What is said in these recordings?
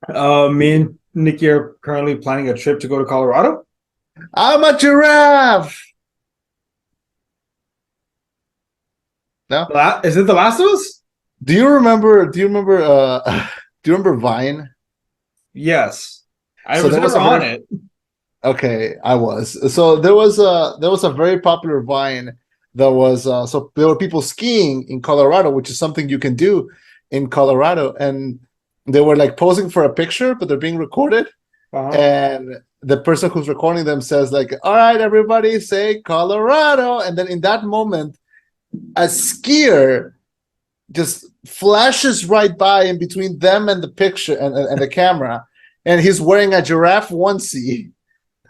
Me and Nikki are currently planning a trip to go to Colorado. I'm a giraffe. No. Is it The Last of Us? Do you remember? Do you remember? Do you remember Vine? Yes. I So was there was never a on very it. okay. I was so there was a very popular Vine that was so there were people skiing in Colorado, which is something you can do in Colorado, and they were like posing for a picture, but they're being recorded, Uh-huh. and the person who's recording them says like, "All right, everybody, say Colorado," and then in that moment, a skier just flashes right by in between them and the picture and the camera, and he's wearing a giraffe onesie,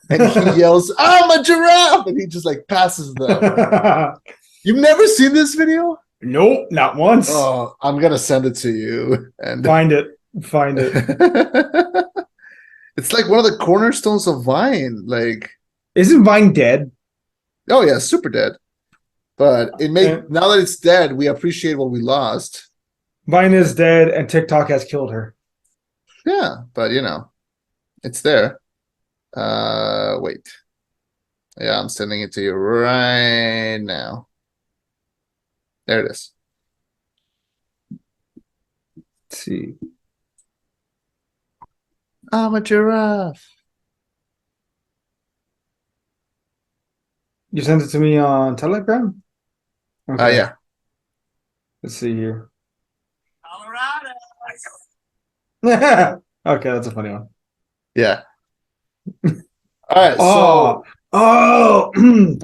and he yells, "I'm a giraffe!" and he just like passes them. You've never seen this video? Nope, not once. Oh, I'm gonna send it to you. And Find it. Find it. it's like one of the cornerstones of Vine. Like, Isn't Vine dead? oh yeah, super dead. But it made And now that it's dead, we appreciate what we lost. Vine is dead and TikTok has killed her. Yeah, but it's there. Wait. Yeah, I'm sending it to you right now. There it is. Let's see. I'm a giraffe. You sent it to me on Telegram? Okay. Yeah. Let's see here. Okay, that's a funny one. Yeah. All right. Oh, So oh,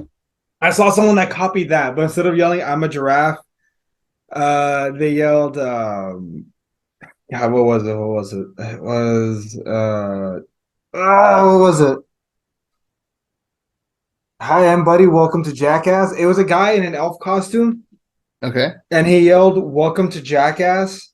I saw someone that copied that, but instead of yelling "I'm a giraffe," they yelled, yeah, what was it? What was it? It was what was it? Hi, I'm Buddy. Welcome to Jackass. It was a guy in an elf costume, okay. and he yelled "Welcome to Jackass"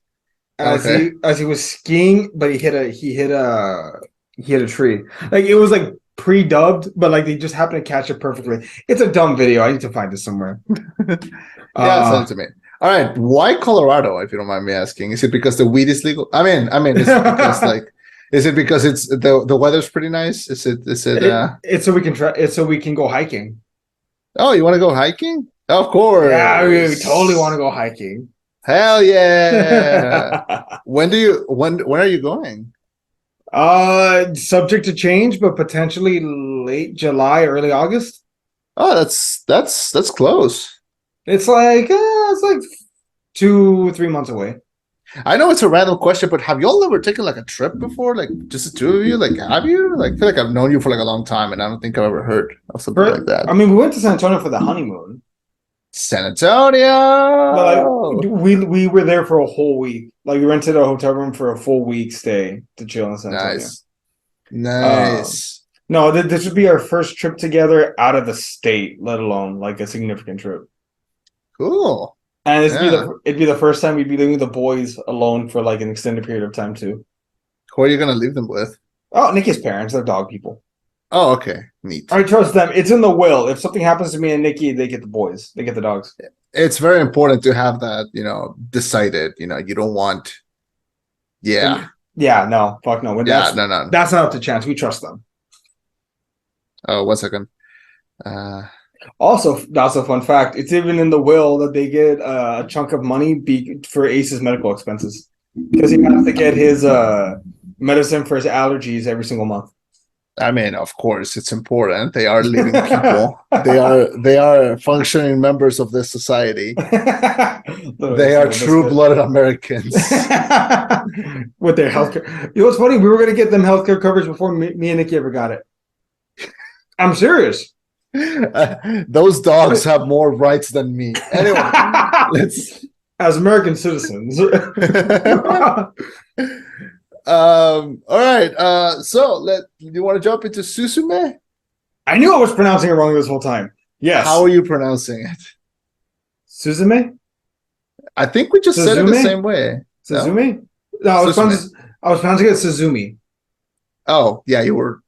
as Okay. he was skiing, but he hit a tree. Like it was like pre-dubbed, but like they just happened to catch it perfectly. It's a dumb video. I need to find it somewhere. Yeah, send Uh it to me. All right. Why Colorado, if you don't mind me asking? Is it because the weed is legal? I mean, is it because it, like is it because it's the weather's pretty nice? Is it it's so we can try. It's so we can go hiking. oh, you want to go hiking? Of Yeah, we totally want to course. go hiking. Hell yeah. When are you going? Subject to change, but potentially late July, early August. Oh, that's close. It's like 2, 3 months away. I know it's a random question, but have y'all ever taken like a trip before? Like just the two of you? Like have you? Like I feel like I've known you for like a long time and I don't think I've ever heard of something like that. I mean, we went to San Antonio for the honeymoon, San but like Antonio. we were there for a whole week. Like we rented a hotel room for a full week stay to chill in San Antonio. Nice. Um, Nice. no, this would be our first trip together out of the state, let alone like a significant trip. Cool. And Yeah. it'd be the first time we'd be leaving the boys alone for like an extended period of time too. Who are you gonna leave them with? Oh, Nikki's parents, they're dog people. Oh, okay. Neat. I trust them. It's in the will. If something happens to me and Nikki, they get the boys. They get the dogs. It's very important to have that, decided. You don't want yeah. Yeah, no, fuck no. When Yeah, no, no. that's not up to chance. We trust them. Oh, 1 second. Uh Also, that's a fun fact. It's even in the will that they get a chunk of money for Ace's medical expenses because he has to get his medicine for his allergies every single month. I mean, of course, it's important. They are living people. They are functioning members of this society. They are true-blooded Americans. With their healthcare. You know what's funny? We were gonna get them healthcare coverage before me and Nikki ever got it. I'm serious. Those dogs have more rights than me. Anyway, let's. As American citizens. All right. So you want to jump into Suzume? I knew I was pronouncing it wrong this whole time. Yes. How are you pronouncing it? Suzume? I think we just said it the Suzume? same way. Suzume? No, I was pronouncing it Suzumi. Oh, yeah, you were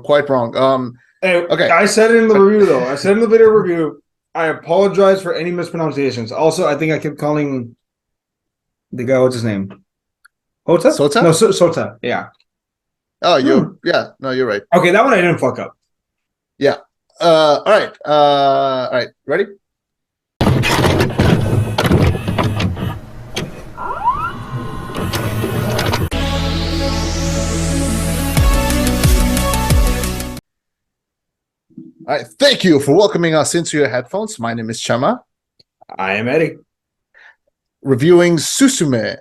quite wrong. Anyway, Okay. I said it in the review though. I said in the video review, I apologize for any mispronunciations. Also, I think I kept calling the guy, what's his name? Hota? No, Sota? Sota. Yeah. Oh, Hmm. no, you're right. Okay, that one I didn't fuck up. Yeah. All right. All right. Ready? All right. Thank you for welcoming us into your headphones. My name is Chema, I am Eddie. reviewing Suzume.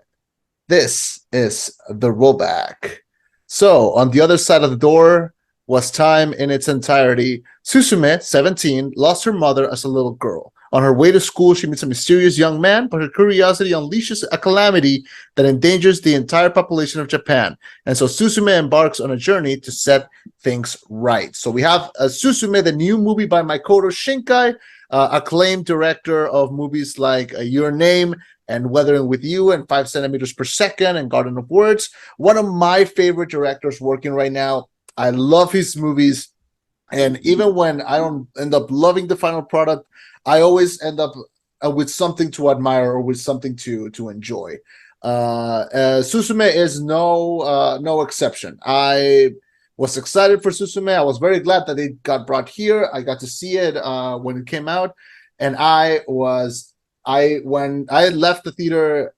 This is the rollback. So, on the other side of the door was time in its entirety. Suzume, 17, lost her mother as a little girl. On her way to school, she meets a mysterious young man, but her curiosity unleashes a calamity that endangers the entire population of Japan. And so Suzume embarks on a journey to set things right. So we have Suzume, the new movie by Makoto Shinkai, acclaimed director of movies like Your Name and Weathering with You and 5 centimeters per second and Garden of Words. One of my favorite directors working right now. I love his movies. And even when I don't end up loving the final product, I always end up with something to admire or with something to enjoy. Suzume is no exception. I was excited for Suzume. I was very glad that it got brought here. I got to see it when it came out, and when I left the theater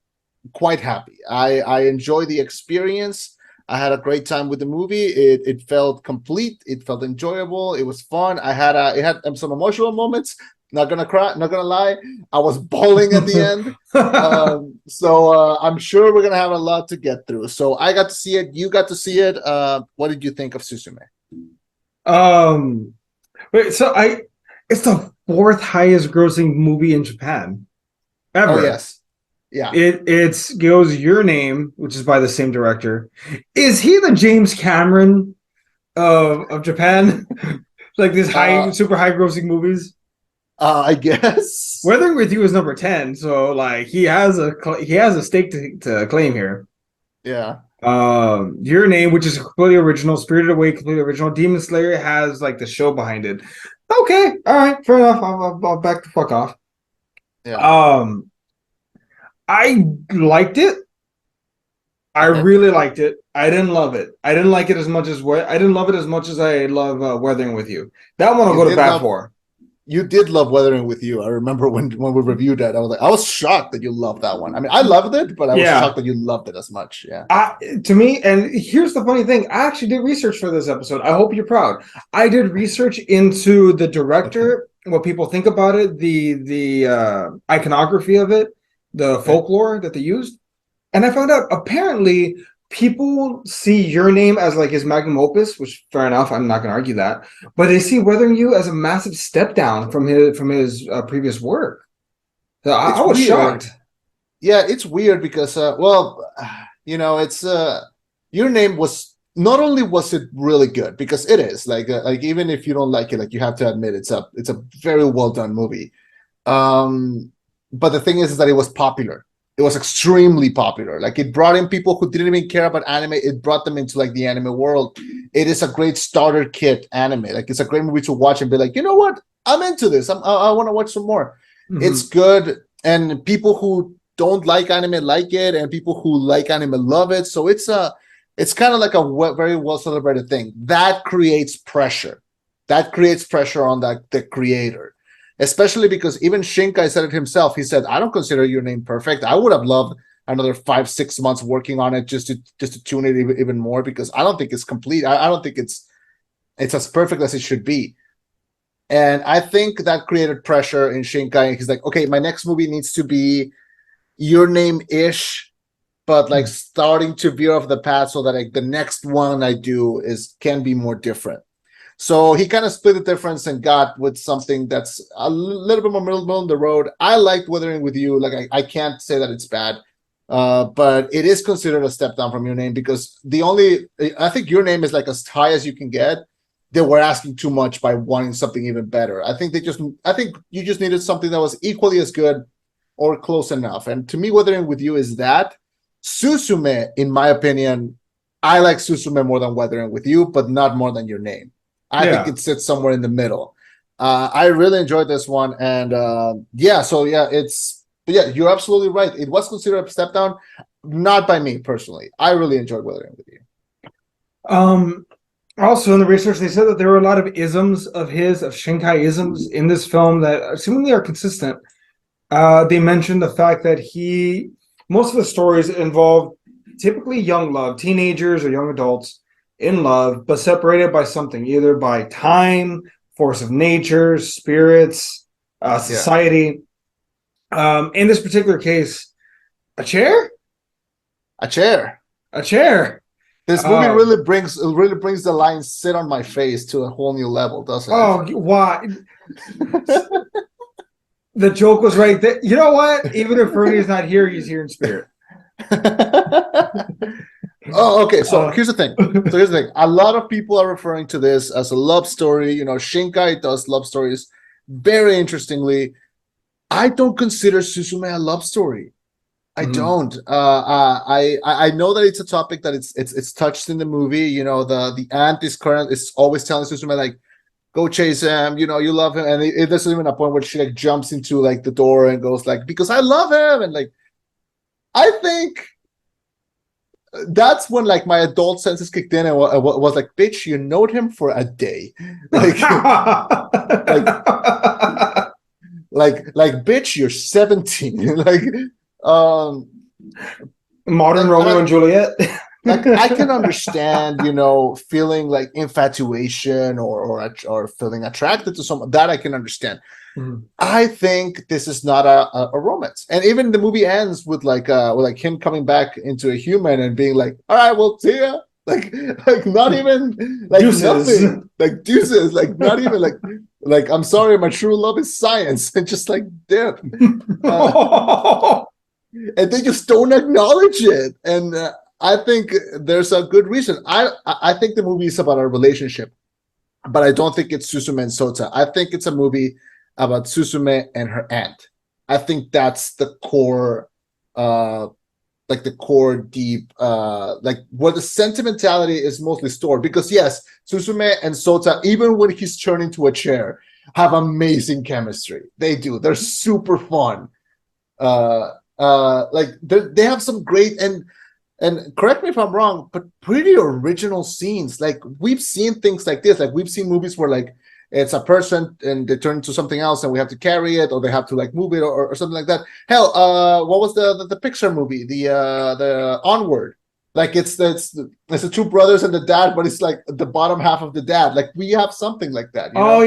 quite happy. I enjoyed the experience. I had a great time with the movie. It felt complete. It felt enjoyable. It was fun. It had some emotional moments. Not gonna cry. Not gonna lie. I was bawling at the end. So I'm sure we're gonna have a lot to get through. So I got to see it. You got to see it. What did you think of Suzume? Wait, it's the fourth highest grossing movie in Japan ever. Oh yes, yeah. It's goes Your Name, which is by the same director. Is he the James Cameron of Japan? Like these super high grossing movies. I guess Weathering with You is number 10, so like he has a stake to claim here. Yeah. Your Name, which is completely original, Spirited Away, completely original. Demon Slayer has like the show behind it. Okay, all right, fair enough. I'll back the fuck off. Yeah. I liked it. I really liked it. I didn't love it. I didn't like it as much as I didn't love it as much as I love Weathering with You. That one I'll go to bat for. You did love Weathering with You. I remember when we reviewed that. I was shocked that you loved that one. I mean, I loved it, but I was shocked that you loved it as much. Yeah. To me, and here's the funny thing: I actually did research for this episode. I hope you're proud. I did research into the director, what people think about it, the iconography of it, the folklore that they used, and I found out apparently people see Your Name as like his magnum opus, which fair enough. I'm not going to argue that, but they see Weathering You as a massive step down from his previous work. So I was shocked. Yeah, it's weird because it's Your Name was not only was it really good because it is like even if you don't like it, like you have to admit it's a very well done movie. But the thing is that it was popular. It was extremely popular. Like it brought in people who didn't even care about anime. It brought them into like the anime world. It is a great starter kit anime. Like it's a great movie to watch and be like, you know what? I'm into this. I want to watch some more. Mm-hmm. It's good. And people who don't like anime like it, and people who like anime love it. So it's kind of like a very well celebrated thing. That creates pressure. That creates pressure on the creator. Especially because even Shinkai said it himself. He said, I don't consider Your Name perfect. I would have loved another 5-6 months working on it just to tune it even more because I don't think it's complete. I don't think it's as perfect as it should be. And I think that created pressure in Shinkai. He's like, okay, my next movie needs to be Your Name-ish, but like starting to veer off the path so that like the next one I do can be more different. So he kind of split the difference and got with something that's a little bit more middle in the road. I liked Weathering with You. Like I can't say that it's bad, but it is considered a step down from Your Name because I think Your Name is like as high as you can get. They were asking too much by wanting something even better. I think you just needed something that was equally as good or close enough. And to me, Weathering with You is that. Suzume, in my opinion, I like Suzume more than Weathering with You, but not more than Your Name. I think it sits somewhere in the middle. I really enjoyed this one, and you're absolutely right. It was considered a step down. not by me personally. I really enjoyed Weathering with You. Also, in the research, they said that there were a lot of isms of Shinkai isms in this film that seemingly are consistent. They mentioned the fact that most of the stories involve typically young love, teenagers or young adults in love, but separated by something, either by time, force of nature, spirits, society. In this particular case, a chair? A chair. A chair. This movie really brings the line "sit on my face" to a whole new level, doesn't it? Oh, why? The joke was right there. You know what? Even if Fernie is not here, he's here in spirit. Oh, okay. So here's the thing. A lot of people are referring to this as a love story. You know, Shinkai does love stories very interestingly. I don't consider Suzume a love story. I don't. I know that it's a topic that it's touched in the movie. You know, the aunt is always telling Suzume like, go chase him. You know, you love him, and there's even a point where she like jumps into like the door and goes like, because I love him, and like, I think that's when like my adult senses kicked in and was like, bitch, you knowed him for a day, like, like bitch, you're 17, like. Modern Romeo and Juliet. Like I can understand, you know, feeling like infatuation or feeling attracted to someone, that I can understand. I think this is not a romance, and even the movie ends with like him coming back into a human and being like, all right, well, see ya. Like not even like deuces. Nothing, like deuces, like not even like I'm sorry, my true love is science, and just like dip. And they just don't acknowledge it. And I think there's a good reason. I think the movie is about a relationship, but I don't think it's Suzume and Sota. I think it's a movie about Suzume and her aunt. I think that's the core, like the core deep, like where the sentimentality is mostly stored. Because yes, Suzume and Sota, even when he's turned into a chair, have amazing chemistry. They do. They're super fun. Like they have some great and correct me if I'm wrong, but pretty original scenes. Like we've seen things like this. Like we've seen movies where like it's a person and they turn into something else and we have to carry it or they have to like move it or something like that. Hell, what was the Pixar movie? The Onward. Like it's the two brothers and the dad, but it's like the bottom half of the dad. Like we have something like that. You know?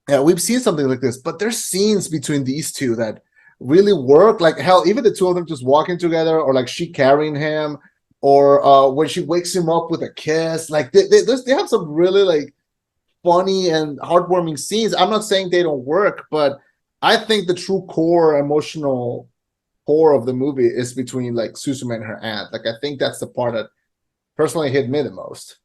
Yeah, we've seen something like this, but there's scenes between these two that really work. Like hell, even the two of them just walking together, or like she carrying him, or when she wakes him up with a kiss. Like they have some really like funny and heartwarming scenes. I'm not saying they don't work, but I think the true core emotional core of the movie is between like Suzume and her aunt. Like I think that's the part that personally hit me the most.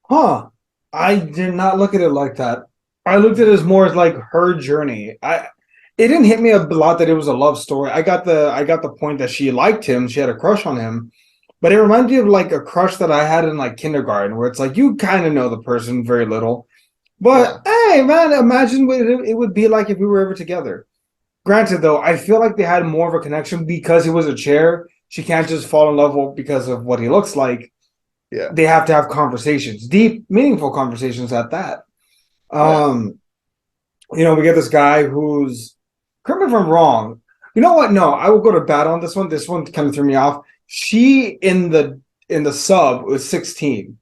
Huh. I did not look at it like that. I looked at it as more as like her journey. It didn't hit me a lot that it was a love story. I got the point that she liked him, she had a crush on him, but it reminded me of like a crush that I had in like kindergarten, where it's like you kind of know the person very little, but hey, man, imagine what it would be like if we were ever together. Granted, though, I feel like they had more of a connection because he was a chair. She can't just fall in love with because of what he looks like. Yeah, they have to have conversations, deep, meaningful conversations at that. You know, we get this guy who's, correct me if I'm wrong. You know what? No, I will go to bat on this one. This one kind of threw me off. She in the sub was 16.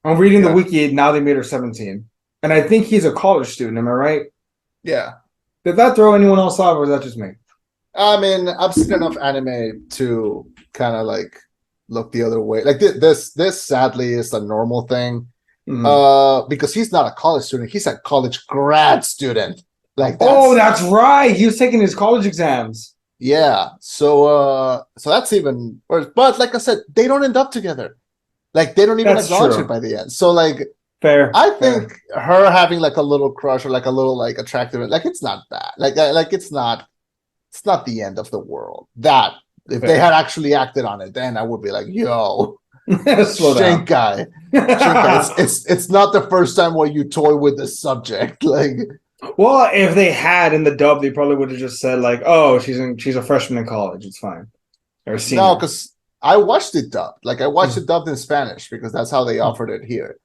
I'm reading the wiki. Now they made her 17, and I think he's a college student. Am I right? Yeah. Did that throw anyone else off, or is that just me? I mean, I've seen enough anime to kind of like look the other way. Like this sadly is a normal thing. Because he's not a college student, he's a college grad student. Like that's right. He was taking his college exams. Yeah. So that's even worse. But like I said, they don't end up together. Like they don't even acknowledge it by the end. So like fair. I think her having like a little crush or like a little like attractive, like it's not bad. Like it's not the end of the world. That if they had actually acted on it, then I would be like, yo. Shinkai. It's not the first time where you toy with the subject. Like, well, if they had in the dub, they probably would have just said like, "Oh, she's a freshman in college. It's fine." or seen No, it? because I watched it dubbed. Like I watched it dubbed in Spanish because that's how they offered it here.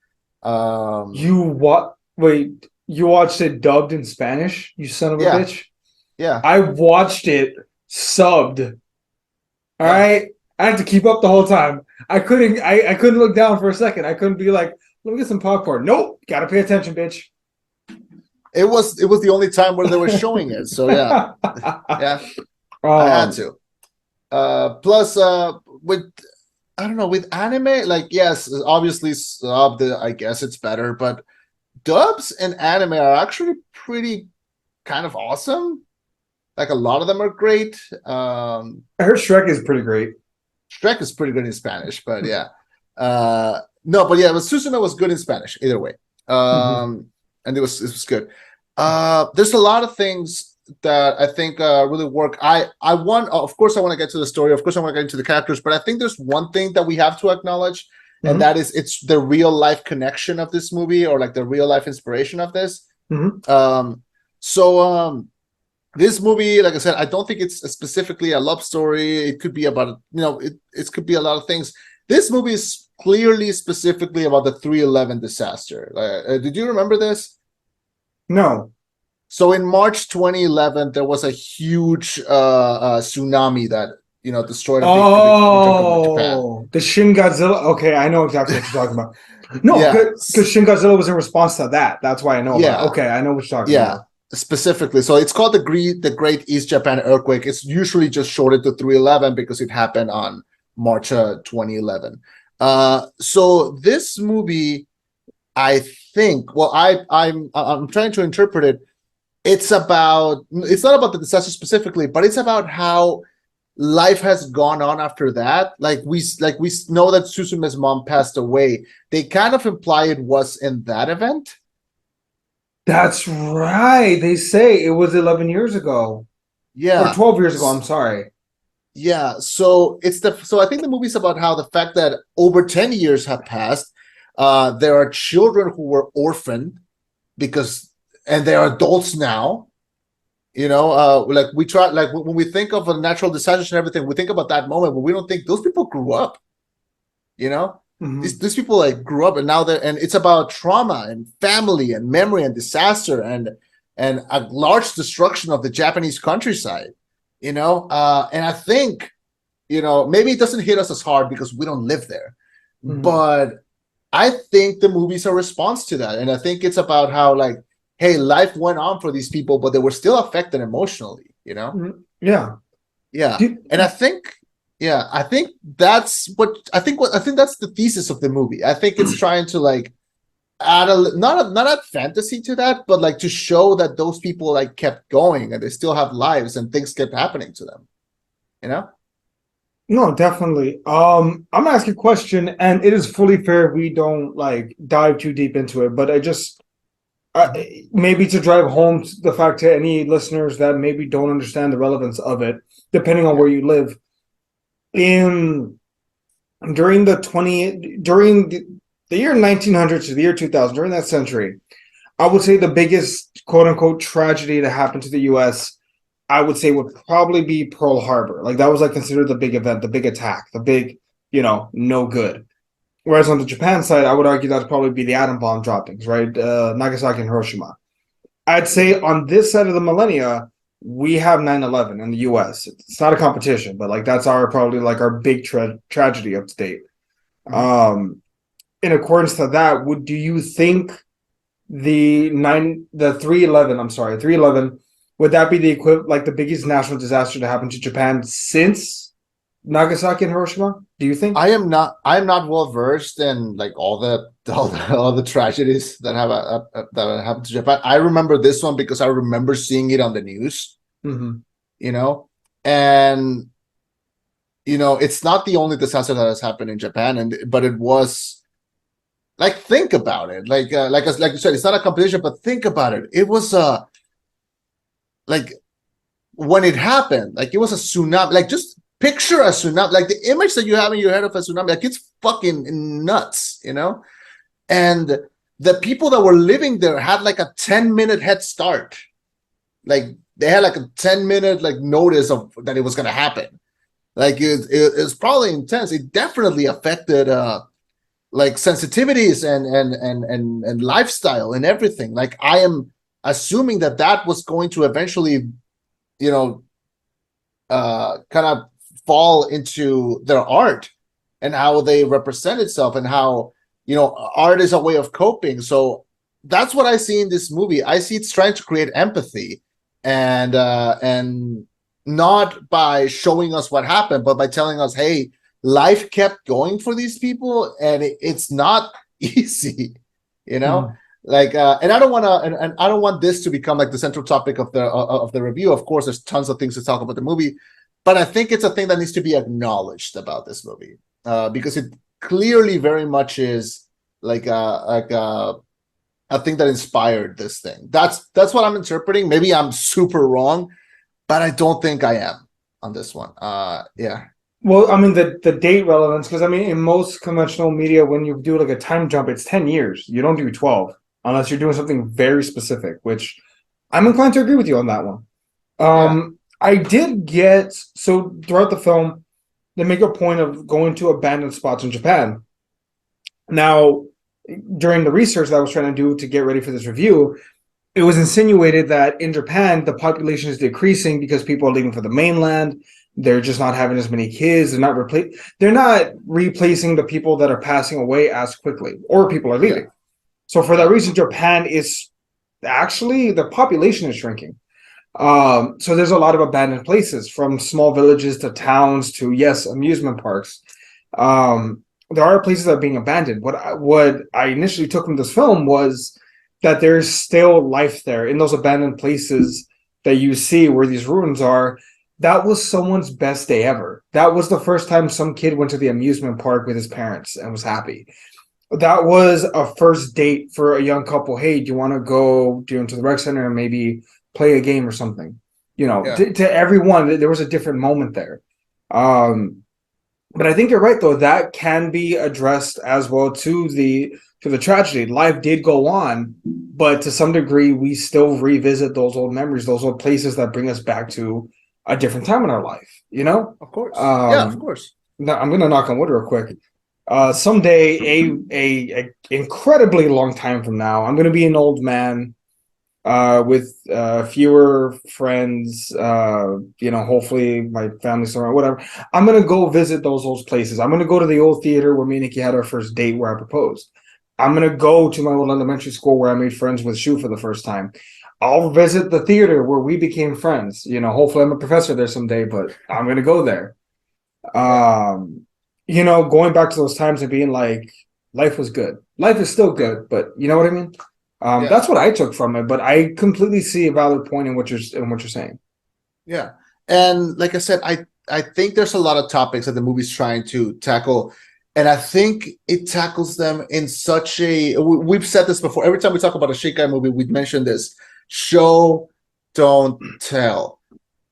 Um, You what? Wait, you watched it dubbed in Spanish? You son of a yeah, bitch! yeah, I watched it subbed. All yeah. right, I had to keep up the whole time. I couldn't. I couldn't look down for a second. I couldn't be like, let me get some popcorn. Nope, gotta pay attention, bitch. It was the only time where they were showing it. So yeah, yeah, I had um, to. Plus, with I don't know, with anime, like yes, obviously subbed. I guess it's better, but dubs and anime are actually pretty kind of awesome. Like a lot of them are great. I heard Shrek is pretty great. Shrek is pretty good in Spanish, but yeah. No, but yeah, but Suzume was good in Spanish either way. Mhm. And it was good. There's a lot of things that I think really work. I want, of course, I want to get to the story. Of course, I want to get into the characters, but I think there's one thing that we have to acknowledge, and Mhm. that is it's the real life connection of this movie, or like the real life inspiration of this. Mhm. So this movie, like I said, I don't think it's specifically a love story. It could be about, it could be a lot of things. This movie is clearly specifically about the 311 disaster. Did you remember this? No. So in March 2011, there was a huge tsunami that destroyed a big chunk of Japan. Oh, the Shin Godzilla. Okay, I know exactly what you're talking about. No, Yeah, because Shin Godzilla was in response to that. That's why I know about it. yeah, Okay, I know what you're talking yeah. about. Specifically, so it's called the Great East Japan Earthquake. It's usually just shorted to 311 because it happened on March 2011. So this movie, I think, well, I'm trying to interpret it. It's not about the disaster specifically, but it's about how life has gone on after that. Like we know that Susume's mom passed away. They kind of imply it was in that event. That's right. They say it was 11 years ago or Yeah. 12 years ago. I'm sorry. Yeah, so I think the movie's about how the fact that over 10 years have passed, there are children who were orphaned because and they're adults now. Like we try, like when we think of a natural disaster and everything, we think about that moment, but we don't think those people grew up. You know, these Mhm. these people like grew up, and now and it's about trauma and family and memory and disaster and a large destruction of the Japanese countryside. And I think maybe it doesn't hit us as hard because we don't live there, Mhm. but I think the movie's a response to that, and I think it's about how like, hey, life went on for these people, but they were still affected emotionally. Mhm. Yeah. Yeah, Do, and I think that's the thesis of the movie. I think it's trying to like add not a fantasy to that, but like to show that those people like kept going and they still have lives and things kept happening to them. You know? no, definitely. I'm gonna ask you a question, and it is fully fair we don't like dive too deep into it, but I just uh, Mhm. maybe to drive home the fact to any listeners that maybe don't understand the relevance of it, depending on Yeah. where you live. In during the 20 during the year 1900 to the year 2000, during that century, I would say the biggest quote unquote tragedy that happened to the US, I would say would probably be Pearl Harbor. Like that was like considered the big event, the big attack, the big, no good. Whereas on the Japan side, I would argue that'd probably be the atom bomb droppings, right? Nagasaki and Hiroshima. I'd say on this side of the millennia, we have 9/11 in the US. It's not a competition, but like that's our probably like our big tragedy of to date. Mhm. Um, in accordance to that, do you think the 311, I'm sorry, 311, would that be the equivalent, like the biggest national disaster to happen to Japan since Nagasaki and Hiroshima? Do you think? I am not well versed in like all the tragedies that happened to Japan. I remember this one because I remember seeing it on the news, Mm-hmm. you know, and it's not the only disaster that has happened in Japan, but it was like think about it, like you said, it's not a competition, but think about it. It was like when it happened, like it was a tsunami. Like just picture a tsunami, like the image that you have in your head of a tsunami, like it's fucking nuts. And the people that were living there had like a 10-minute head start. Like they had like a 10-minute like notice of that it was gonna happen. Like it's probably intense. It definitely affected like sensitivities and lifestyle and everything. Like I am assuming that that was going to eventually, you know, kind of fall into their art and how they represent itself and how, you know, art is a way of coping. So that's what I see in this movie. I see it's trying to create empathy and not by showing us what happened, but by telling us, hey, life kept going for these people and it's not easy, you know? Mhm. Like and I don't want to and I don't want this to become like the central topic of the review. Of course, there's tons of things to talk about the movie, but I think it's a thing that needs to be acknowledged about this movie because it clearly very much is like a thing that inspired this thing. That's what I'm interpreting. Maybe I'm super wrong, but I don't think I am on this one. Yeah, Well, I mean the date relevance, because I mean in most conventional media, when you do like a time jump, it's 10 years. You don't do 12 unless you're doing something very specific, which I'm inclined to agree with you on that one. yeah, I did get so throughout the film, they make a point of going to abandoned spots in Japan. Now, during the research that I was trying to do to get ready for this review, it was insinuated that in Japan the population is decreasing because people are leaving for the mainland. They're just not having as many kids. They're not replacing the people that are passing away as quickly, or people are yeah, leaving. So for that yeah, reason, Japan is actually the population is shrinking. So there's a lot of abandoned places, from small villages to towns to, yes, amusement parks. There are places that are being abandoned. What I initially took from this film was that there's still life there in those abandoned places that you see where these ruins are. That was someone's best day ever. That was the first time some kid went to the amusement park with his parents and was happy. That was a first date for a young couple. Hey, do you want to go to the rec center and maybe play a game or something? yeah, To everyone, there was a different moment there. Um, but I think you're right, though. That can be addressed as well to the tragedy. Life did go on, but to some degree, we still revisit those old memories, those old places that bring us back to a different time in our life. of course, yeah, of Um, course, Now I'm gonna knock on wood real quick. Someday, a incredibly long time from now, I'm gonna be an old man with fewer friends. Hopefully my family's around, whatever. I'm gonna go visit those old places. I'm gonna go to the old theater where me and Nikki had our first date, where I proposed. I'm gonna go to my old elementary school where I made friends with Shu for the first time. I'll visit the theater where we became friends. Hopefully I'm a professor there someday, but I'm gonna go there. yeah, um Going back to those times and being like, life was good, life is still yeah, good, but you know what I mean. yeah, That's what I took from it, but I completely see a valid point in what you're saying. yeah. And like I said, I think there's a lot of topics that the movie's trying to tackle, and I think it tackles them in such a. We've said this before. Every time we talk about a Shinkai movie, we mention this: show, don't tell.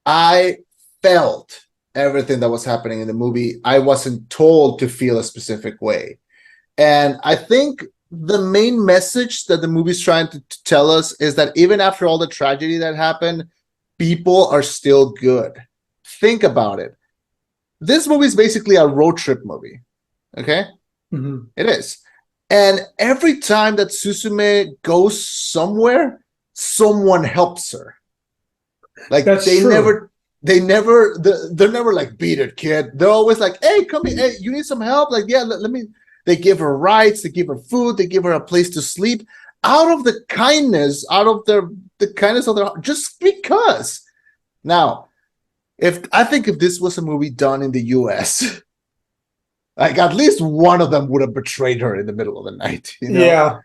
I felt everything that was happening in the movie. I wasn't told to feel a specific way. And I think the main message that the movie's trying to tell us is that even after all the tragedy that happened, people are still good. Think about it. This movie is basically a road trip movie. Okay? Mm-hmm. It is. And every time that Suzume goes somewhere, someone helps her. Like That's true. they're never like, beat it, kid. They're always like, hey, come here, hey, you need some help? Like, yeah, let me. They give her rights, they give her food, they give her a place to sleep out of the kindness, out of the kindness of their heart, just because. Now, if this was a movie done in the US, like at least one of them would have betrayed her in the middle of the night, you know? Yeah.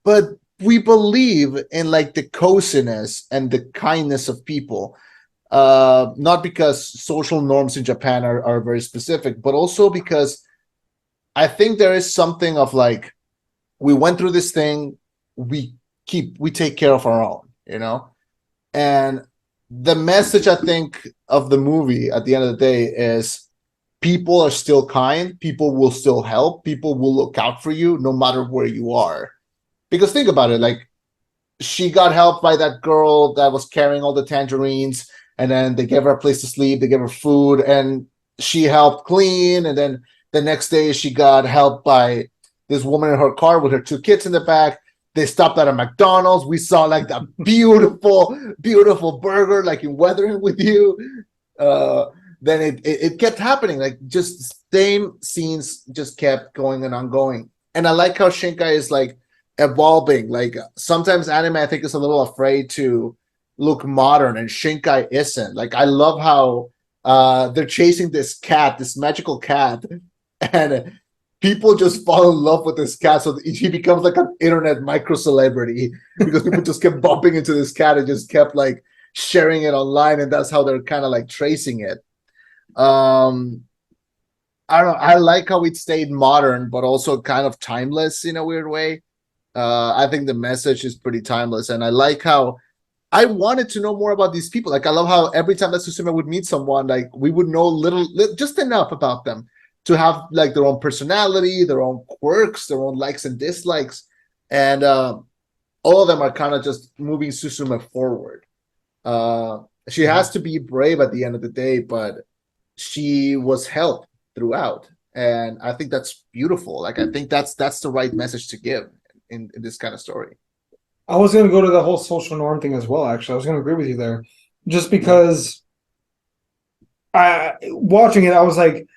But we believe in like the coziness and the kindness of people, not because social norms in Japan are very specific, but also because I think there is something of like, we went through this thing, we take care of our own, you know? And the message I think of the movie at the end of the day is people are still kind, people will still help, people will look out for you no matter where you are. Because think about it, like she got helped by that girl that was carrying all the tangerines, and then they gave her a place to sleep, they gave her food, and she helped clean, and then the next day she got helped by this woman in her car with her two kids in the back. They stopped at a McDonald's. We saw like that beautiful, beautiful burger, like in Weathering with You. Then it kept happening, like just same scenes just kept going and ongoing. And I like how Shinkai is like evolving. Like sometimes anime, I think, is a little afraid to look modern, and Shinkai isn't. Like I love how they're chasing this cat, this magical cat, and people just fall in love with this cat. So he becomes like an internet micro celebrity because people just kept bumping into this cat and just kept like sharing it online, and that's how they're kind of like tracing it. I don't know. I like how it stayed modern, but also kind of timeless in a weird way. I think the message is pretty timeless, and I like how I wanted to know more about these people. Like I love how every time that Suzume would meet someone, like we would know just enough about them to have like their own personality, their own quirks, their own likes and dislikes, and all of them are kind of just moving Suzume forward. She has to be brave at the end of the day, but she was helped throughout, and I think that's beautiful. Like I think that's the right message to give in this kind of story. I was going to go to the whole social norm thing as well. Actually, I was going to agree with you there, just because I watching it, I was like,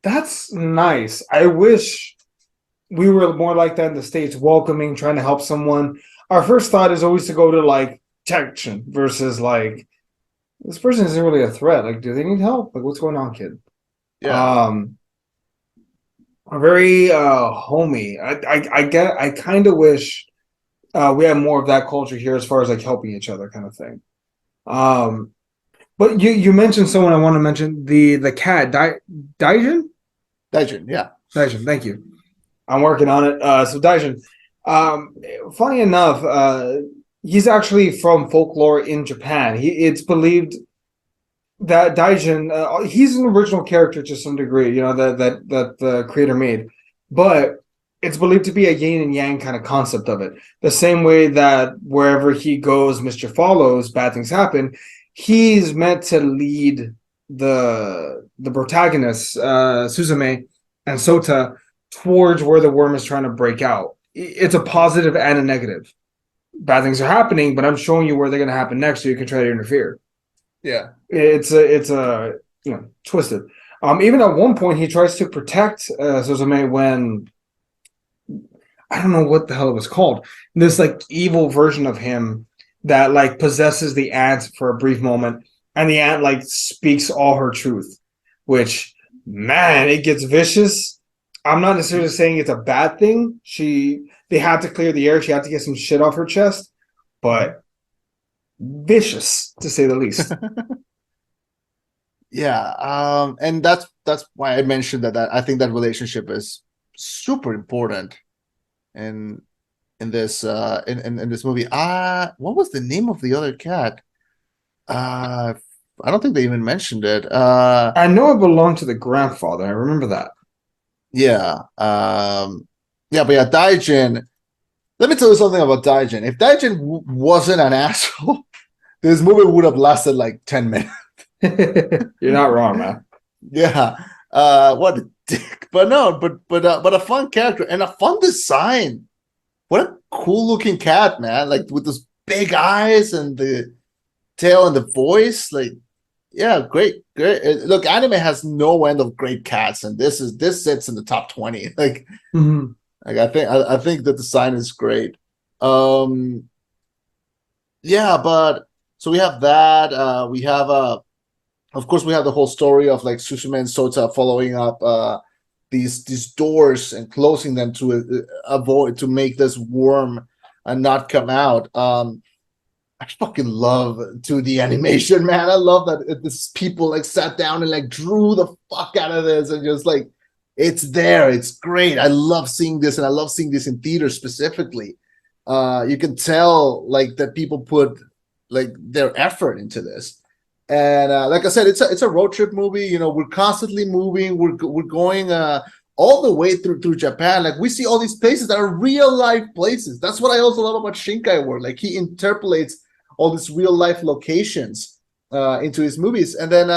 "That's nice." I wish we were more like that in the States, welcoming, trying to help someone. Our first thought is always to go to like protection versus like this person isn't really a threat. Like, do they need help? Like, what's going on, kid? Yeah. Very homey. I kind of wish we had more of that culture here as far as like helping each other kind of thing. Um, but you mentioned someone I want to mention the cat Daijin. Daijin, yeah. Daijin, thank you. I'm working on it. So Daijin, funny enough, he's actually from folklore in Japan. It's believed that Daijin, he's an original character to some degree, you know, that the creator made, but it's believed to be a yin and yang kind of concept of it. The same way that wherever he goes, mischief follows, bad things happen. He's meant to lead the protagonists, Suzume and Sota, towards where the worm is trying to break out. It's a positive and a negative. Bad things are happening, but I'm showing you where they're going to happen next, so you can try to interfere. Yeah. It's a you know, twisted. Even at one point he tries to protect Suzume when I don't know what the hell it was called. This like evil version of him that like possesses the ant for a brief moment, and the ant like speaks all her truth, which man, it gets vicious. I'm not necessarily saying it's a bad thing. They had to clear the air. She had to get some shit off her chest, but vicious to say the least. Yeah, and that's why I mentioned that I think that relationship is super important in this in this movie. What was the name of the other cat? I don't think they even mentioned it. I know it belonged to the grandfather. I remember that. Yeah. Yeah, but yeah, Daijin. Let me tell you something about Daijin. If Daijin wasn't an asshole, this movie would have lasted like 10 minutes. You're not wrong, man. Yeah. What a dick. But no, but a fun character and a fun design. What a cool looking cat, man. Like with those big eyes and the tail and the voice. Like, yeah, great. Look, anime has no end of great cats, and this sits in the top 20. Like, like I think the design is great. Yeah, but so we have that. We have of course we have the whole story of like Suzume and Sota following up these doors and closing them to avoid to make this worm and not come out. I fucking love 2D animation, man. I love that this people like sat down and like drew the fuck out of this and just like it's there. It's great. I love seeing this, and I love seeing this in theaters specifically. You can tell like that people put like their effort into this. And like I said, it's a road trip movie. You know, we're constantly moving. We're going all the way through Japan. Like we see all these places that are real life places. That's what I also love about Shinkai World. Like he interpolates all these real life locations into his movies. And then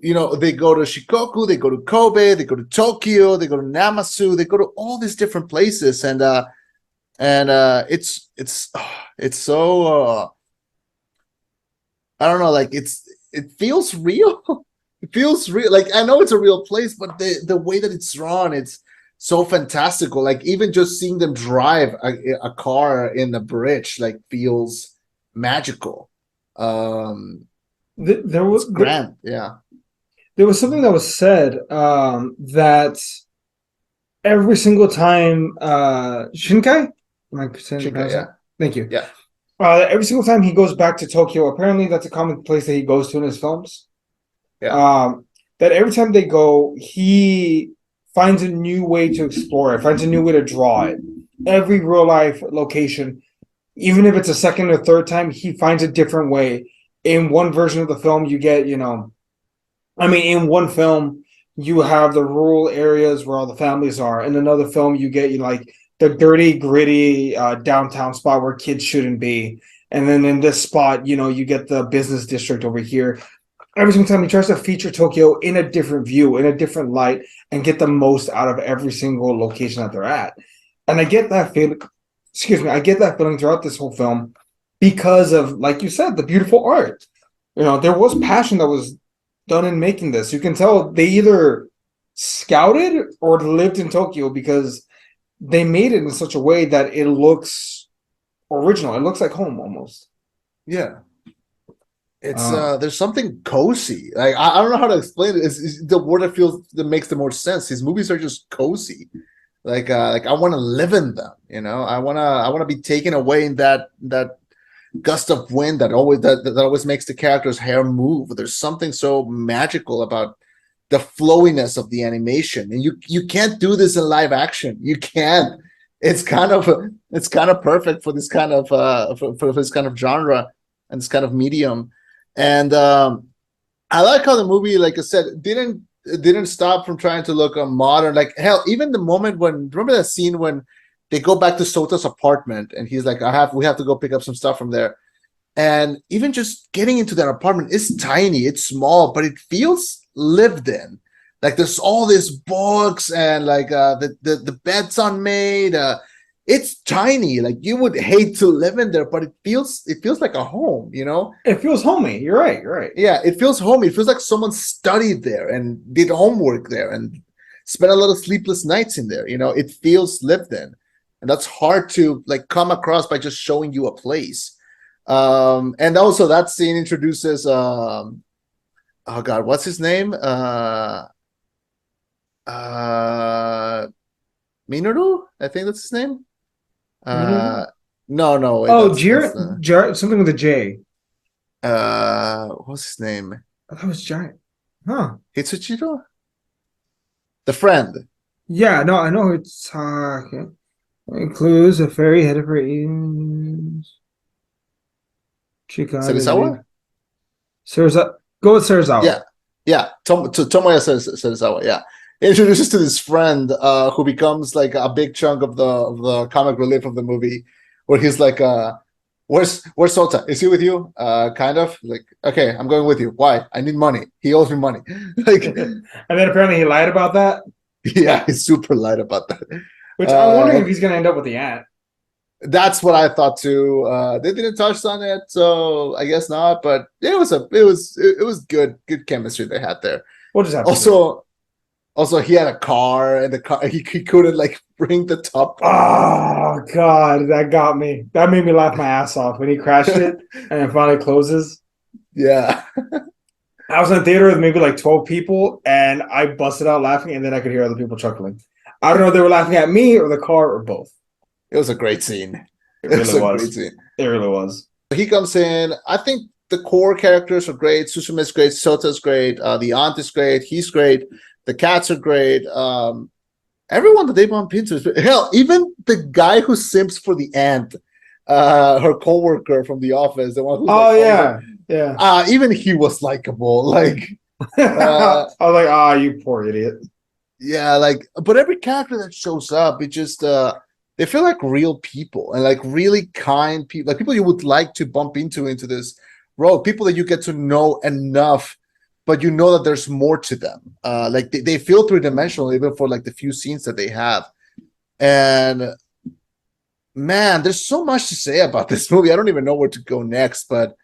they go to Shikoku, they go to Kobe, they go to Tokyo, they go to Namasu, they go to all these different places, and it's so I don't know, like it feels real. It feels real. Like I know it's a real place, but the way that it's drawn, it's so fantastical. Like even just seeing them drive a car in a bridge, like feels magical. There It's was grand, yeah. there was something that was said that every single time Shinkai, am I saying Shinkai, pronounce it? yeah, Thank you. yeah, Every single time he goes back to Tokyo, apparently that's a common place that he goes to in his films. yeah. Um, that every time they go, he finds a new way to explore it, finds a new way to draw it. Every real life location, even if it's a second or third time, he finds a different way. In one version of the film, you get, in one film, you have the rural areas where all the families are. In another film, you get like the dirty, gritty downtown spot where kids shouldn't be. And then in this spot, you get the business district over here. Every single time he tries to feature Tokyo in a different view, in a different light, and get the most out of every single location that they're at. And I get that feeling, excuse me, I get that feeling throughout this whole film because of, like you said, the beautiful art. There was passion that was done in making this. You can tell they either scouted or lived in Tokyo because they made it in such a way that it looks original. It looks like home almost. Yeah. It's Uh, there's something cozy. Like I don't know how to explain it. It's the word that makes the most sense. His movies are just cozy. Like I want to live in them. I wanna be taken away in that gust of wind that always makes the character's hair move. There's something so magical about the flowiness of the animation, and you can't do this in live action. You can't. It's kind of perfect for this kind of for this kind of genre and this kind of medium. And I like how the movie, like I said, didn't stop from trying to look modern. Like hell, even the moment when remember that scene when they go back to Sota's apartment and he's like, we have to go pick up some stuff from there. And even just getting into that apartment is tiny, it's small, but it feels lived in. Like there's all these books and like the bed's unmade. It's tiny. Like you would hate to live in there, but it feels like a home. it feels homey. You're right. You're right. Yeah, it feels homey. It feels like someone studied there and did homework there and spent a lot of sleepless nights in there. It feels lived in, and that's hard to like come across by just showing you a place. And also that scene introduces oh god, what's his name? Minoru, I think that's his name. No, wait, Oh, that's something with a J. what's his name? I thought it was Giant. Huh. Hitsuchiro? The friend. Yeah, no, I know who it's talking. Includes a fairy headed for ears. Serizawa? Serizawa. Go with Serizawa. Yeah. Yeah. Tomoya Serizawa, yeah. Introduces to this friend who becomes like a big chunk of the comic relief of the movie, where he's like, where's Sota? Is he with you? Kind of like, okay, I'm going with you. Why? I need money. He owes me money. Like, And then apparently he lied about that. yeah, he's super light about that. Which I'm wondering if he's gonna end up with the aunt. That's what I thought too. They didn't touch on it, so I guess not. But it was good chemistry they had there. We'll just have Also, he had a car, and the car he couldn't like bring the top. Oh god, that got me. That made me laugh my ass off when he crashed it and it finally closes. Yeah. I was in a theater with maybe like 12 people and I busted out laughing and then I could hear other people chuckling. I don't know if they were laughing at me or the car or both. It was a great scene. It really was. Great scene. It really was. He comes in. I think the core characters are great. Suzume is great. Sota's great. The aunt is great. He's great. The cats are great. Everyone that they bump into is hell. Even the guy who simps for the aunt, her coworker from the office, the one who's yeah. Even he was likable. Like I was like, you poor idiot. Yeah, like, but every character that shows up, it just they feel like real people and like really kind people, like people you would like to bump into this road, people that you get to know enough but you know that there's more to them. Like they feel three-dimensional even for like the few scenes that they have. And man, there's so much to say about this movie. I don't even know where to go next, but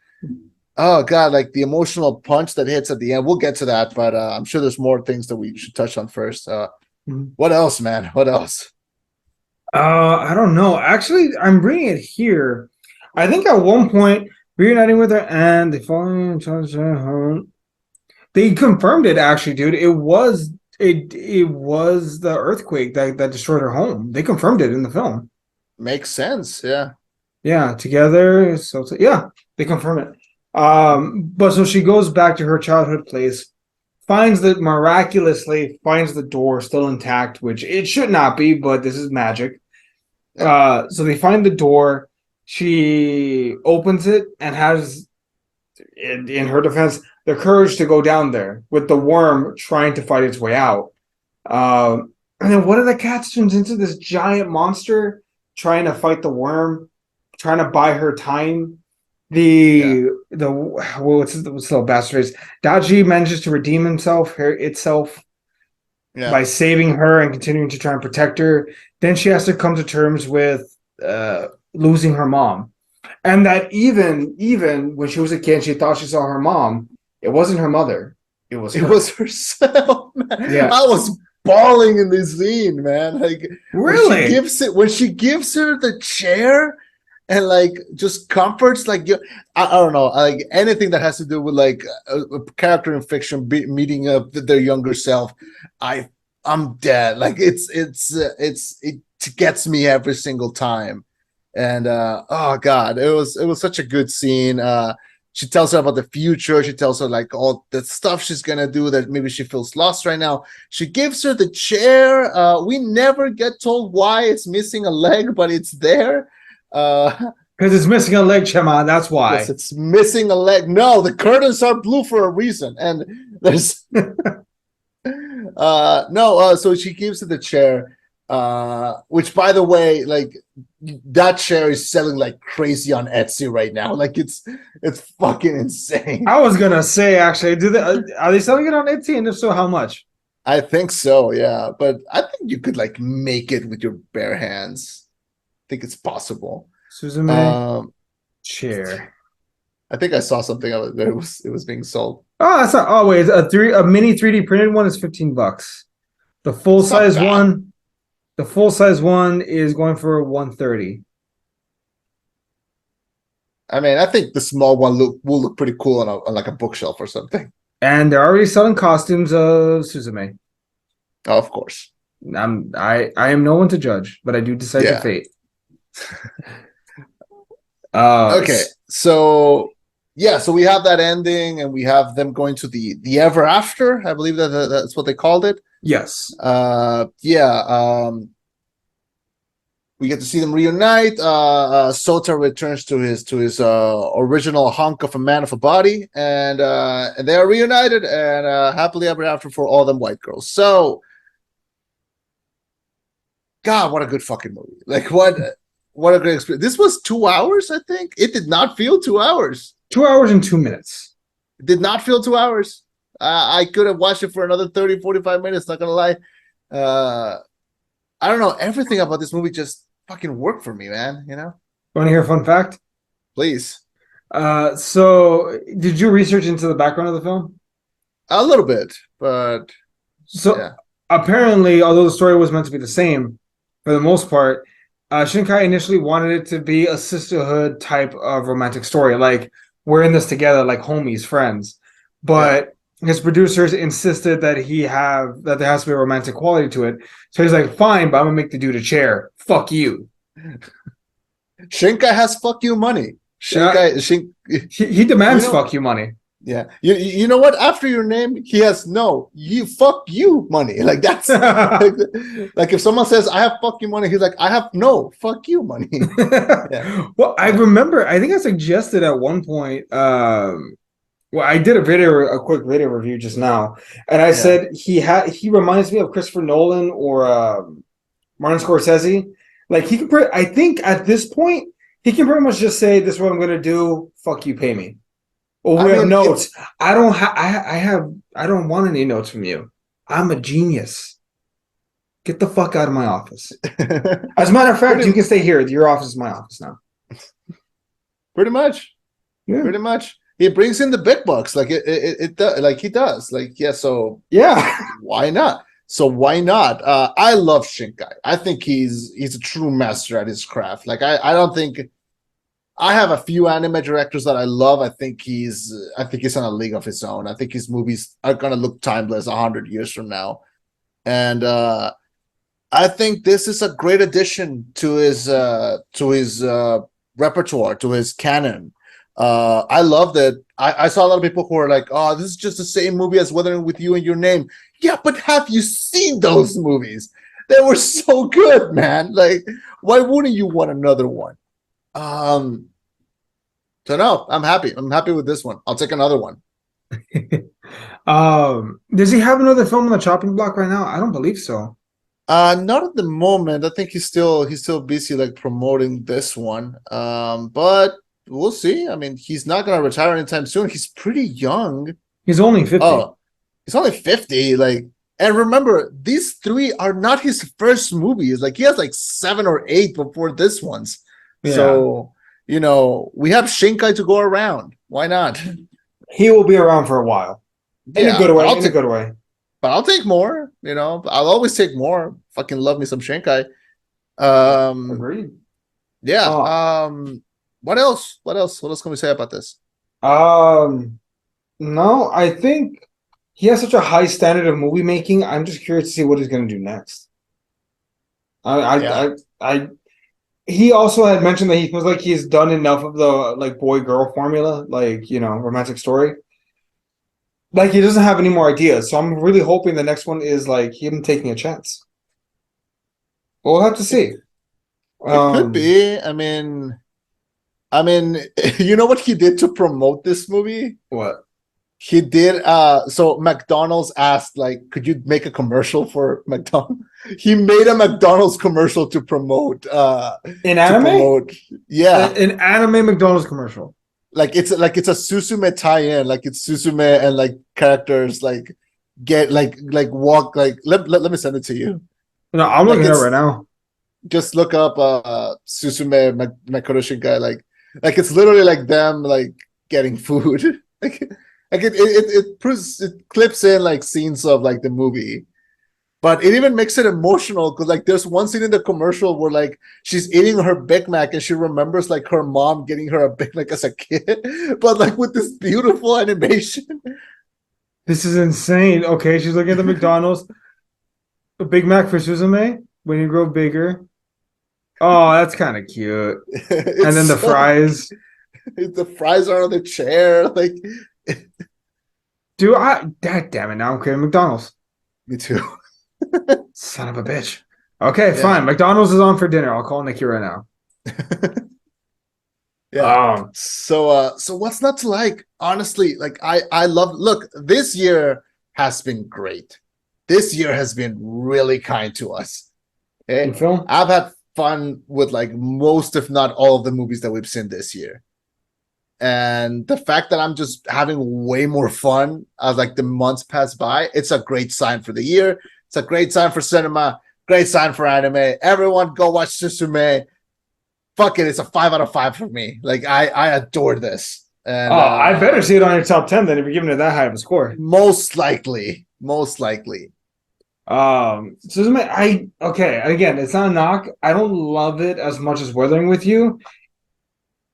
oh god, like the emotional punch that hits at the end. We'll get to that, but I'm sure there's more things that we should touch on first. What else, man? What else? I don't know. Actually, I'm reading it here. I think at one point reuniting with her and they falling home. They confirmed it actually, dude. It was the earthquake that destroyed her home. They confirmed it in the film. Makes sense, yeah. Yeah, together. So yeah, they confirm it. But so she goes back to her childhood place, miraculously finds the door still intact, which it should not be, but this is magic. So they find the door. She opens it and has, in her defense, the courage to go down there with the worm trying to fight its way out. And then one of the cats turns into this giant monster trying to fight the worm, trying to buy her time. What's the bastard is? Daji manages to redeem itself by saving her and continuing to try and protect her. Then she has to come to terms with losing her mom. And that even when she was a kid, she thought she saw her mom. It wasn't her mother. It was herself. Man. Yeah, I was bawling in this scene, man. Like really, when she gives her the chair and like just comforts, like I don't know, like anything that has to do with like a character in fiction meeting up their younger self. I'm dead. Like it gets me every single time. And oh god, it was such a good scene. She tells her about the future. She tells her like all the stuff she's gonna do that maybe she feels lost right now. She gives her the chair. We never get told why it's missing a leg, but it's there. Because it's missing a leg, Chema. That's why. Yes, it's missing a leg. No, the curtains are blue for a reason, and there's so she gives her the chair, which by the way, like that chair is selling like crazy on Etsy right now. Like it's fucking insane. I was gonna say actually, are they selling it on Etsy? And if so, how much? I think so, yeah. But I think you could like make it with your bare hands. I think it's possible. Suzume chair. I think I saw something of it. That it was being sold. Oh, that's not always a mini 3D printed one is $15. The full size one. The full size one is going for $130. I mean, I think the small one will look pretty cool on like a bookshelf or something. And they're already selling costumes of Suzume. Oh, of course. I am no one to judge, but I do decide the fate. Okay, so yeah, so we have that ending, and we have them going to the ever after. I believe that's what they called it. Yes. We get to see them reunite. Sota returns to his original hunk of a man of a body, and they are reunited and happily ever after for all them white girls. So, God, what a good fucking movie! Like what a great experience. This was 2 hours, I think. It did not feel 2 hours. 2 hours and 2 minutes. It did not feel 2 hours. I could have watched it for another 30, 45 minutes, not gonna lie. I don't know. Everything about this movie just fucking worked for me, man. You know? Want to hear a fun fact? Please. So did you research into the background of the film? A little bit, but apparently, although the story was meant to be the same, for the most part, Shinkai initially wanted it to be a sisterhood type of romantic story, like we're in this together, like homies, friends. But his producers insisted that there has to be a romantic quality to it. So he's like, fine, but I'm gonna make the dude a chair. Fuck you. Shinkai has fuck you money. He demands fuck you money. Yeah. You know what? After your name, he has fuck you money. Like that's like if someone says I have fuck you money, he's like, I have no fuck you money. Well, I remember, I think I suggested at one point, I did a quick video review just now, and I said he reminds me of Christopher Nolan or Martin Scorsese. Like I think at this point he can pretty much just say, "This is what I'm going to do. Fuck you, pay me," Oh, I we have mean, notes. I don't want any notes from you. I'm a genius. Get the fuck out of my office. As a matter of fact, pretty you can stay here. Your office is my office now. pretty much. Yeah. Pretty much. He brings in the big bucks like like he does. Like, yeah, so Yeah. why not? So why not? I love Shinkai. I think he's a true master at his craft. Like I don't think I have a few anime directors that I love. I think he's in a league of his own. I think his movies are gonna look timeless 100 years from now. And I think this is a great addition to his repertoire, to his canon. I love that. I saw a lot of people who are like, "Oh, this is just the same movie as Weathering with You and Your Name." Yeah, but have you seen those movies? They were so good, man. Like, why wouldn't you want another one? Um, so no, I'm happy. I'm happy with this one. I'll take another one. Does he have another film on the chopping block right now? I don't believe so. Not at the moment. I think he's still busy like promoting this one. But we'll see. I mean, he's not gonna retire anytime soon. He's pretty young. He's only 50. Oh, he's only 50. Like, and remember, these three are not his first movies. Like, he has like 7 or 8 before this one's. Yeah. So, we have Shinkai to go around. Why not? He will be around for a while. In a Yeah, good but way. In a good way. I'll take more. I'll always take more. Fucking love me some Shinkai. Agreed. Yeah. Oh. What else? What else? What else can we say about this? No, I think he has such a high standard of movie making. I'm just curious to see what he's going to do next. Yeah. I he also had mentioned that he feels like he's done enough of the like boy girl formula, like romantic story. Like he doesn't have any more ideas. So I'm really hoping the next one is like him taking a chance. But we'll have to see. It could be. I mean, you know what he did to promote this movie? What? He did so McDonald's asked, like, could you make a commercial for McDonald's? He made a McDonald's commercial to promote In anime? Yeah. An anime McDonald's commercial. Like it's a Suzume tie-in, like it's Suzume and like characters like get like walk like let me send it to you. No, I'm Like, looking at it right now. just look up Suzume Makoto Shinkai, like it's literally like them like getting food. like it clips in like scenes of like the movie, but it even makes it emotional because like there's one scene in the commercial where like she's eating her Big Mac and she remembers like her mom getting her a Big Mac as a kid, but like with this beautiful animation. This is insane. Okay, she's looking at the McDonald's. A Big Mac for Suzume when you grow bigger. Oh, that's kind of cute. And then the fries. The fries are on the chair. Like, Do I? God damn it! Now I'm craving McDonald's. me too. Son of a bitch. Okay, Yeah. fine. McDonald's is on for dinner. I'll call Nikki right now. Yeah. So what's not to like? Honestly, like I love. Look, this year has been great. This year has been really kind to us. Okay? In film? I've had fun with like most, if not all, of the movies that we've seen this year. And the fact that I'm just having way more fun as like the months pass by, it's a great sign for the year. It's a great sign for cinema, great sign for anime. Everyone go watch Suzume. Fuck it, it's a 5 out of 5 for me. Like I adore this. And I better see it on your top 10 than if you're giving it that high of a score. Most likely. Suzume, okay, again, it's not a knock. I don't love it as much as Weathering with You.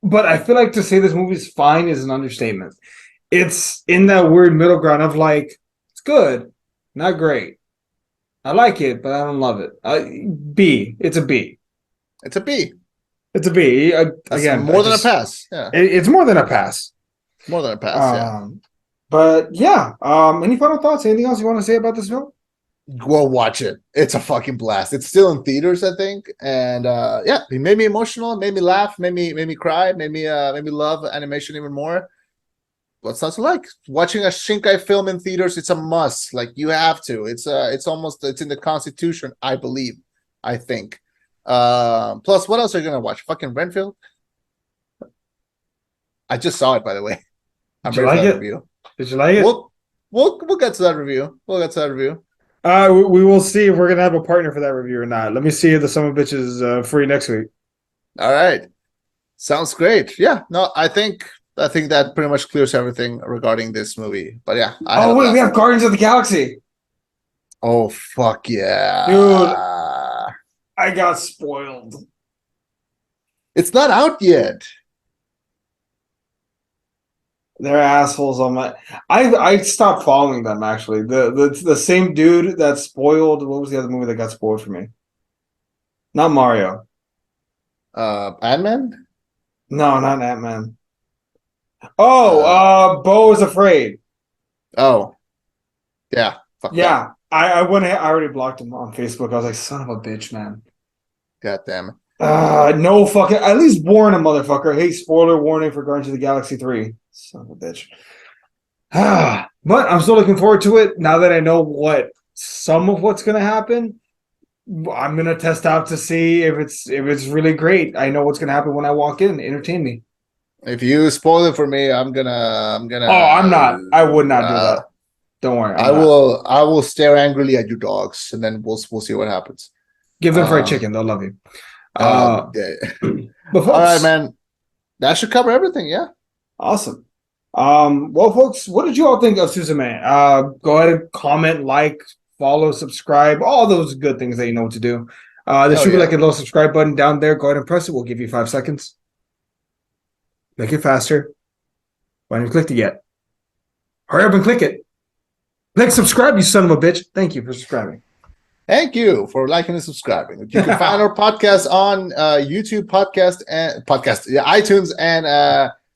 But I feel like to say this movie is fine is an understatement. It's in that weird middle ground of like, it's good, not great. I like it, but I don't love it. B. It's a B. It's a B. It's a B. Again, more than a pass. Yeah. It's more than a pass. More than a pass, yeah. But yeah. Any final thoughts? Anything else you want to say about this film? Go watch it. It's a fucking blast. It's still in theaters, I think. And yeah, it made me emotional, made me laugh, made me cry, made me love animation even more. What's not to like? Watching a Shinkai film in theaters, it's a must. Like, you have to. It's in the Constitution, I believe. I think. Plus, what else are you gonna watch? Fucking Renfield? I just saw it, by the way. I'm Did you ready for like that it? review. Did you like it? We'll get to that review. We'll get to that review. We will see if we're gonna have a partner for that review or not. Let me see if the Summer Bitch is free next week. All right. Sounds great. Yeah. No, I think that pretty much clears everything regarding this movie. But yeah, I had a Oh wait, we blast. have Guardians of the Galaxy. Oh fuck yeah. Dude, I got spoiled. It's not out yet. They're assholes on my. I stopped following them actually. The same dude that spoiled. What was the other movie that got spoiled for me? Not Mario. Ant-Man? No, not Ant-Man. Oh, Bo is Afraid. Oh. Yeah. Fuck that. Yeah, I went ahead. I already blocked him on Facebook. I was like, son of a bitch, man. God damn it. No fucking. At least warn a motherfucker. Hey, spoiler warning for Guardians of the Galaxy 3. Son of a bitch. But I'm still looking forward to it now that I know what some of what's gonna happen. I'm gonna test out to see if it's really great. I know what's gonna happen when I walk in. Entertain me. If you spoil it for me, I'm gonna Oh, I'm not. I would not do that. Don't worry. I will stare angrily at you dogs, and then we'll see what happens. Give them fried chicken. They'll love you. All right, man. That should cover everything. Yeah. Awesome. Well, folks, what did you all think of Suzume? Go ahead and comment, like, follow, subscribe, all those good things that you know what to do. There should be like a little subscribe button down there. Go ahead and press it. We'll give you 5 seconds. Make it faster. Why haven't you clicked it yet? Hurry up and click it. Click subscribe, you son of a bitch. Thank you for subscribing. Thank you for liking and subscribing. You can find our podcast on YouTube, iTunes, and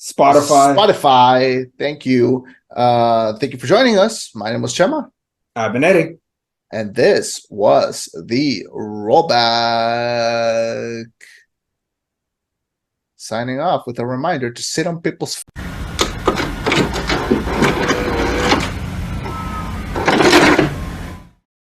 Spotify. Thank you. Thank you for joining us. My name was Chema. I've been Eddie. And this was the Rollback. Signing off with a reminder to sit on people's